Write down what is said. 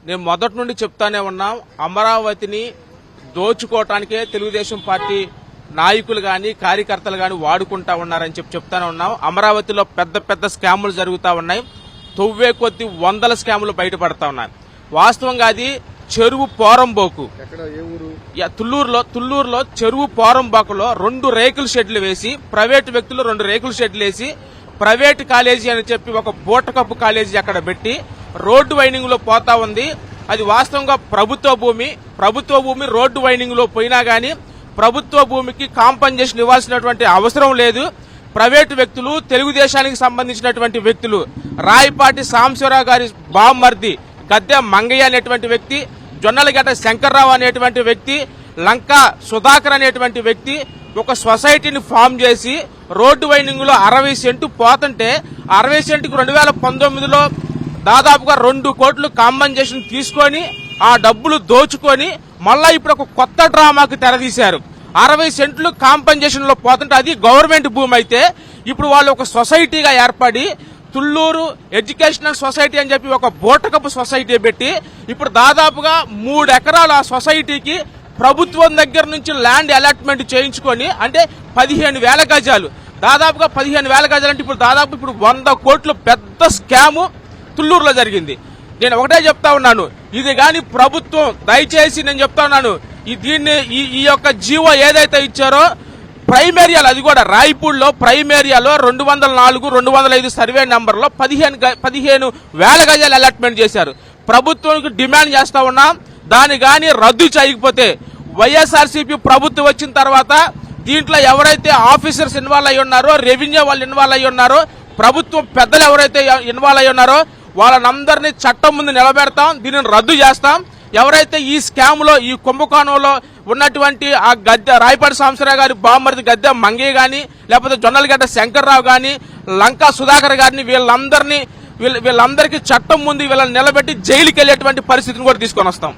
నేను మొదటి నుండి చెప్తానే ఉన్నాం, అమరావతిని దోచుకోవటానికే తెలుగుదేశం పార్టీ నాయకులు గాని కార్యకర్తలు గాని వాడుకుంటా ఉన్నారని చెప్తానే ఉన్నాం. అమరావతిలో పెద్ద పెద్ద స్కాములు జరుగుతా ఉన్నాయి. తొవ్వే కొద్ది వందల స్కాములు బయటపడతా ఉన్నాయి. వాస్తవంగా అది చెరువు పోరంబోకు, తుళ్లూరులో చెరువు పోరంబోకులో 2 రేకుల షెడ్లు వేసి, ప్రైవేటు వ్యక్తులు 2 రేకుల షెడ్లు వేసి, ప్రైవేటు కాలేజీ అని చెప్పి ఒక బూటకప్పు కాలేజీ అక్కడ పెట్టి రోడ్డు వైండింగ్ లో పోతా ఉంది. అది వాస్తవంగా ప్రభుత్వ భూమి రోడ్డు వైండింగ్ లో పోయినా గానీ ప్రభుత్వ భూమికి కాంపన్సేషన్ ఇవ్వాల్సినటువంటి అవసరం లేదు. ప్రైవేటు వ్యక్తులు, తెలుగుదేశానికి సంబంధించినటువంటి వ్యక్తులు, రాయపాటి సాంబశివరావు గారి బామ్మర్ది గద్దె మంగయ్య అనేటువంటి వ్యక్తి, జొన్నలగడ్డ శంకర్రావు అనేటువంటి వ్యక్తి, లంకా సుధాకర్ అనేటువంటి వ్యక్తి ఒక సొసైటీని ఫామ్ చేసి రోడ్డు వైండింగ్ లో 60 సెంటు పోతుంటే 60 సెంటుకు 2019లో దాదాపుగా 2 కోట్లు కాంపన్సేషన్ తీసుకొని ఆ డబ్బులు దోచుకొని మళ్ళా ఇప్పుడు ఒక కొత్త డ్రామాకు తెరదీశారు. 60 సెంట్లు కాంపన్సేషన్ లో పోతుంటే అది గవర్నమెంట్ భూమి అయితే ఇప్పుడు వాళ్ళు ఒక సొసైటీగా ఏర్పడి తుళ్లూరు ఎడ్యుకేషనల్ సొసైటీ అని చెప్పి ఒక బూటకపు సొసైటీ పెట్టి ఇప్పుడు దాదాపుగా 3 ఎకరాల ఆ సొసైటీకి ప్రభుత్వం దగ్గర నుంచి ల్యాండ్ అలాట్మెంట్ చేయించుకొని, అంటే 15,000 గజాలు, దాదాపుగా 15,000 గజాలు అంటే ఇప్పుడు దాదాపు 100 కోట్లు పెద్ద స్కాము తుళ్లూరులో జరిగింది. నేను ఒకటే చెప్తా ఉన్నాను, ఇది గాని ప్రభుత్వం దయచేసి నేను చెప్తా ఉన్నాను, దీన్ని ఈ యొక్క జీవో ఏదైతే ఇచ్చారో ప్రైమేరియాలో, అది కూడా రాయపూడిలో ప్రైమేరియాలో 204, 205 సర్వే నెంబర్లో 15,000 గజాలు అలాట్మెంట్ చేశారు. ప్రభుత్వానికి డిమాండ్ చేస్తా ఉన్నాం, దాన్ని గాని రద్దు చేయకపోతే వైఎస్ఆర్సీపీ ప్రభుత్వం వచ్చిన తర్వాత దీంట్లో ఎవరైతే ఆఫీసర్స్ ఇన్వాల్వ్ అయి ఉన్నారో, రెవెన్యూ వాళ్ళు ఇన్వాల్వ్ అయి ఉన్నారో, ప్రభుత్వం పెద్దలు ఎవరైతే ఇన్వాల్వ్ అయి ఉన్నారో వాళ్ళందరినీ చట్టం ముందు నిలబెడతాం, దీనిని రద్దు చేస్తాం. ఎవరైతే ఈ స్కామ్ లో, ఈ కుంభకోణంలో ఉన్నటువంటి ఆ రాయపాటి సాంబశివరావు గారి బామ్మర్ది గద్దె మంగయ్య గాని, లేకపోతే జొన్నలగడ్డ శంకర్రావు గాని, లంకా సుధాకర్ గారిని వీళ్ళందరికీ చట్టం ముందు వీళ్ళని నిలబెట్టి జైలుకి వెళ్లేటువంటి పరిస్థితిని కూడా తీసుకొని వస్తాం.